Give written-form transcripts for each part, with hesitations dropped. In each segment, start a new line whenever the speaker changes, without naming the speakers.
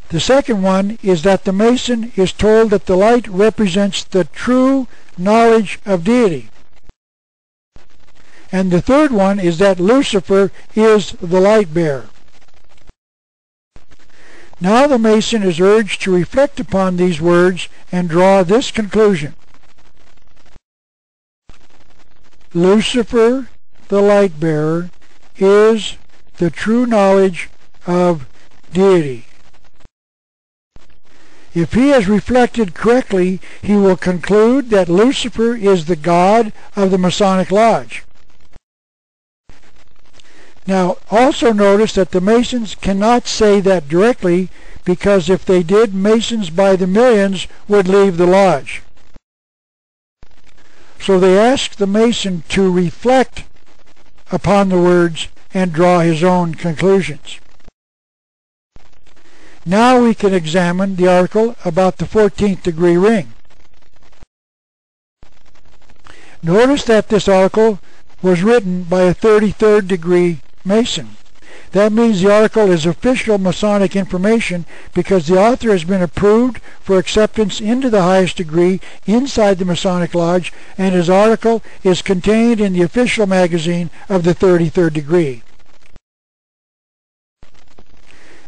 The second one is that the Mason is told that the light represents the true knowledge of deity. And the third one is that Lucifer is the light bearer. Now the Mason is urged to reflect upon these words and draw this conclusion. Lucifer, the light bearer, is the true knowledge of deity. If he has reflected correctly, he will conclude that Lucifer is the god of the Masonic Lodge. Now, also notice that the Masons cannot say that directly, because if they did, Masons by the millions would leave the lodge. So they ask the Mason to reflect upon the words and draw his own conclusions. Now we can examine the article about the 14th degree ring. Notice that this article was written by a 33rd degree Mason. That means the article is official Masonic information because the author has been approved for acceptance into the highest degree inside the Masonic Lodge, and his article is contained in the official magazine of the 33rd degree.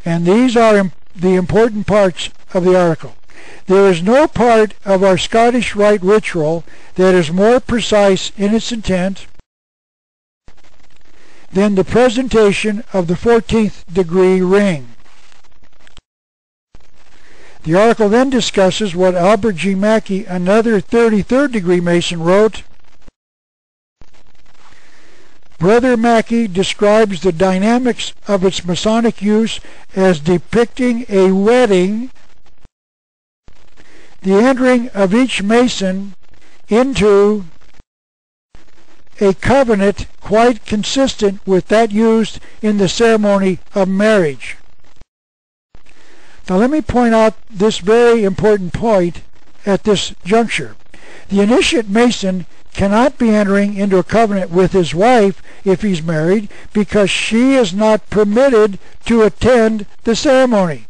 And these are the important parts of the article. There is no part of our Scottish Rite ritual that is more precise in its intent than the presentation of the 14th degree ring. The article then discusses what Albert G. Mackey, another 33rd degree Mason, wrote. Brother Mackey describes the dynamics of its Masonic use as depicting a wedding, the entering of each Mason into a covenant quite consistent with that used in the ceremony of marriage. Now let me point out this very important point at this juncture. The initiate Mason cannot be entering into a covenant with his wife if he's married, because she is not permitted to attend the ceremony.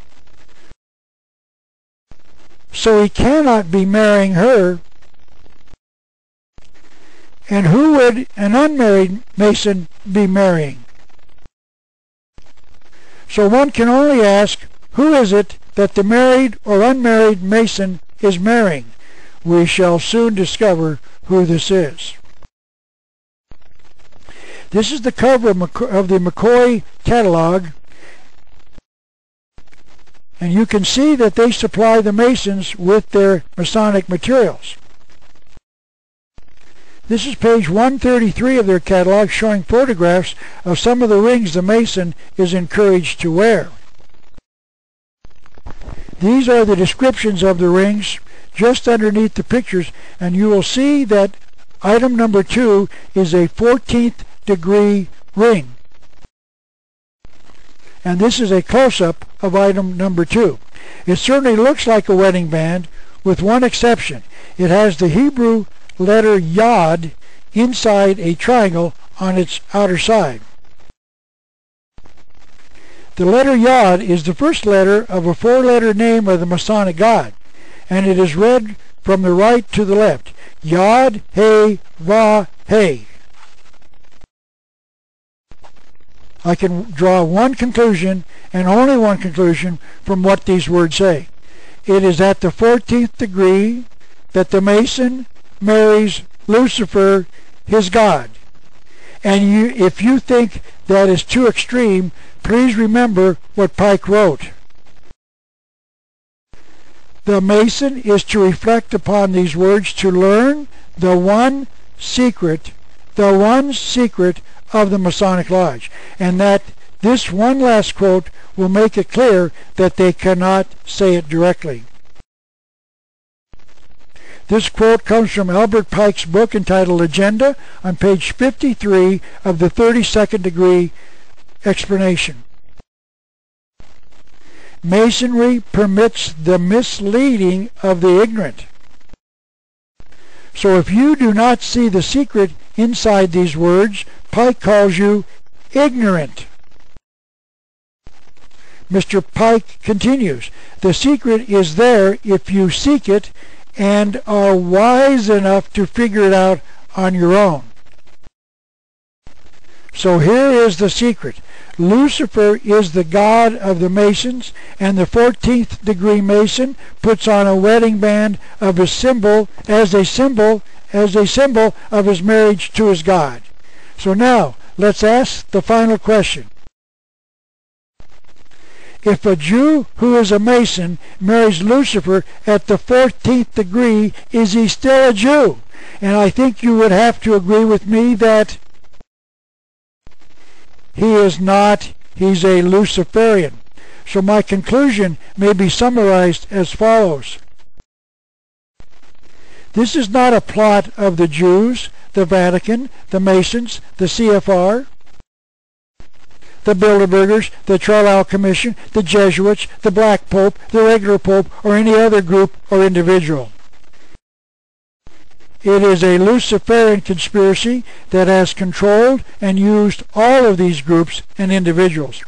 So he cannot be marrying her. And who would an unmarried Mason be marrying? So one can only ask, who is it that the married or unmarried Mason is marrying? We shall soon discover who this is. This is the cover of the McCoy catalog, and you can see that they supply the Masons with their Masonic materials. This is page 133 of their catalog, showing photographs of some of the rings the Mason is encouraged to wear. These are the descriptions of the rings just underneath the pictures, and you will see that item number 2 is a 14th degree ring. And this is a close-up of item number 2. It certainly looks like a wedding band, with one exception. It has the Hebrew letter Yod inside a triangle on its outer side. The letter Yod is the first letter of a 4-letter name of the Masonic God, and it is read from the right to the left. Yod, He, Va, He. I can draw one conclusion, and only one conclusion, from what these words say. It is at the 14th degree that the Mason marries Lucifer, his God. And if you think that is too extreme, please remember what Pike wrote. The Mason is to reflect upon these words to learn the one secret of the Masonic Lodge, and that this one last quote will make it clear that they cannot say it directly. This quote comes from Albert Pike's book entitled Agenda on page 53 of the 32nd degree explanation. Masonry permits the misleading of the ignorant. So if you do not see the secret inside these words, Pike calls you ignorant. Mr. Pike continues, the secret is there if you seek it and are wise enough to figure it out on your own. So here is the secret. Lucifer is the god of the Masons, and the 14th degree Mason puts on a wedding band of his symbol as a symbol of his marriage to his god. So now, let's ask the final question. If a Jew who is a Mason marries Lucifer at the 14th degree, is he still a Jew? And I think you would have to agree with me that he is not. He's a Luciferian. So my conclusion may be summarized as follows. This is not a plot of the Jews, the Vatican, the Masons, the CFR, the Bilderbergers, the Carlisle Commission, the Jesuits, the Black Pope, the regular Pope, or any other group or individual. It is a Luciferian conspiracy that has controlled and used all of these groups and individuals,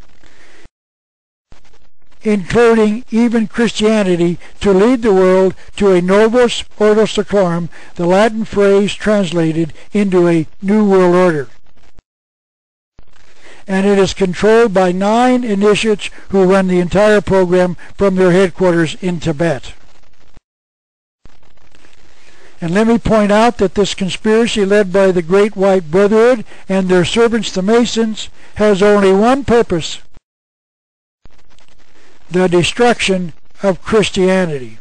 including even Christianity, to lead the world to a novus ordo seclorum, the Latin phrase translated into a new world order. And it is controlled by 9 initiates who run the entire program from their headquarters in Tibet. And let me point out that this conspiracy led by the Great White Brotherhood and their servants the Masons has only one purpose: the destruction of Christianity.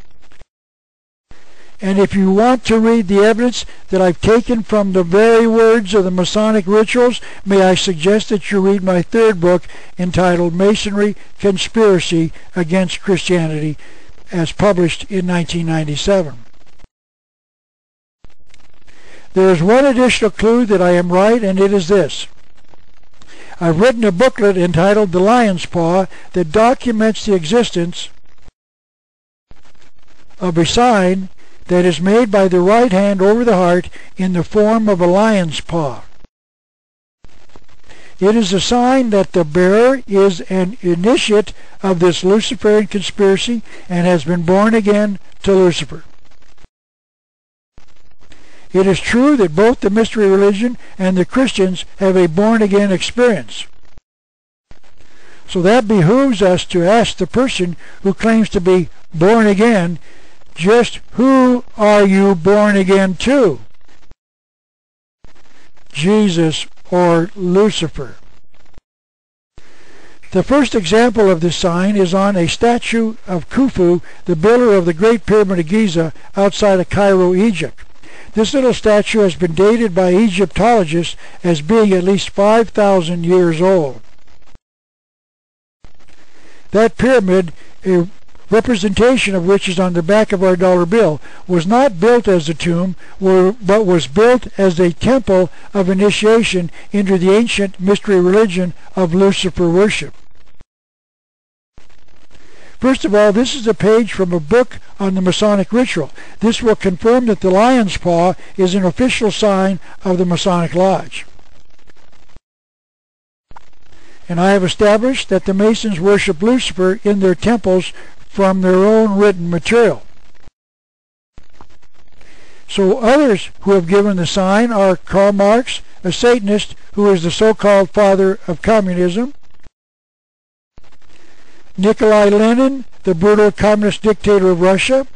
And if you want to read the evidence that I've taken from the very words of the Masonic rituals, may I suggest that you read my 3rd book entitled Masonry Conspiracy Against Christianity, as published in 1997. There is one additional clue that I am right, and it is this. I've written a booklet entitled The Lion's Paw that documents the existence of a sign that is made by the right hand over the heart in the form of a lion's paw. It is a sign that the bearer is an initiate of this Luciferian conspiracy and has been born again to Lucifer. It is true that both the mystery religion and the Christians have a born-again experience. So that behooves us to ask the person who claims to be born again, just who are you born again to? Jesus or Lucifer? The first example of this sign is on a statue of Khufu, the builder of the Great Pyramid of Giza, outside of Cairo, Egypt. This little statue has been dated by Egyptologists as being at least 5,000 years old. That pyramid, a representation of which is on the back of our dollar bill, was not built as a tomb, but was built as a temple of initiation into the ancient mystery religion of Lucifer worship. First of all, this is a page from a book on the Masonic ritual. This will confirm that the lion's paw is an official sign of the Masonic Lodge. And I have established that the Masons worship Lucifer in their temples from their own written material. So others who have given the sign are KARL Marx, a Satanist who is the so-called father of communism; Nikolai Lenin, the brutal communist dictator of Russia;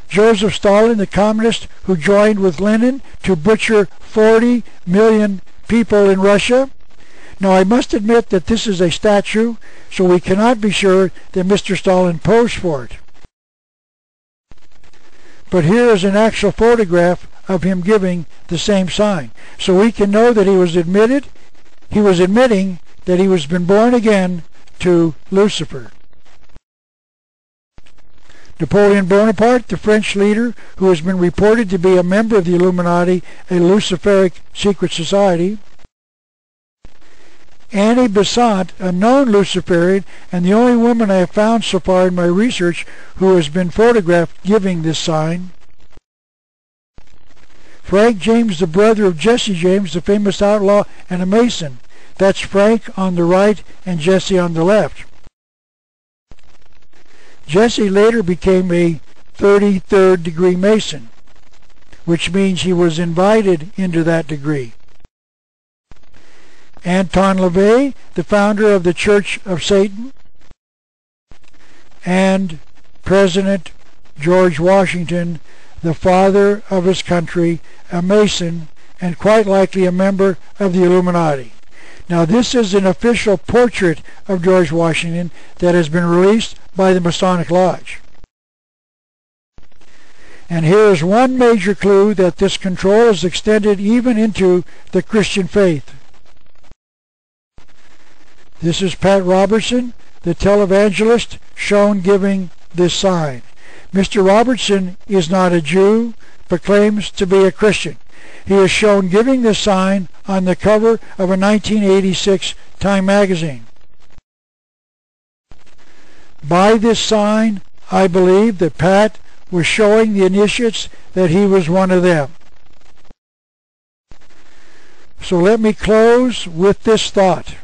Joseph Stalin, the communist who joined with Lenin to butcher 40 million people in Russia. Now, I must admit that this is a statue, so we cannot be sure that Mr. Stalin posed for it. But here is an actual photograph of him giving the same sign. So we can know that he was admitting that he was been born again to Lucifer. Napoleon Bonaparte, the French leader who has been reported to be a member of the Illuminati, a Luciferic secret society; Annie Besant, a known Luciferian, and the only woman I have found so far in my research who has been photographed giving this sign; Frank James, the brother of Jesse James, the famous outlaw and a Mason. That's Frank on the right and Jesse on the left. Jesse later became a 33rd degree Mason, which means he was invited into that degree. Anton LaVey, the founder of the Church of Satan, and President George Washington, the father of his country, a Mason, and quite likely a member of the Illuminati. Now this is an official portrait of George Washington that has been released by the Masonic Lodge. And here is one major clue that this control is extended even into the Christian faith. This is Pat Robertson, the televangelist, shown giving this sign. Mr. Robertson is not a Jew, but claims to be a Christian. He is shown giving this sign on the cover of a 1986 Time magazine. By this sign, I believe that Pat was showing the initiates that he was one of them. So let me close with this thought.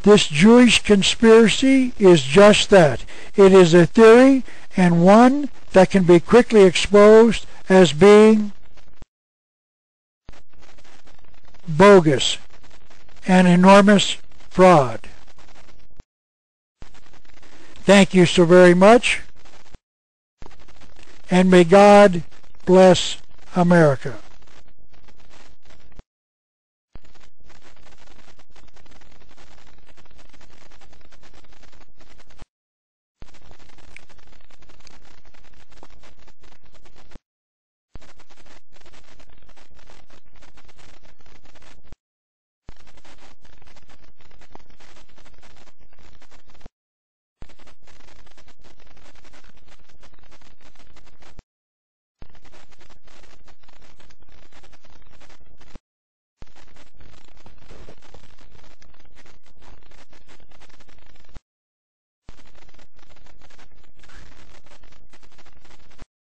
This Jewish conspiracy is just that. It is a theory, and one that can be quickly exposed as being bogus, an enormous fraud. Thank you so very much, and may God bless America.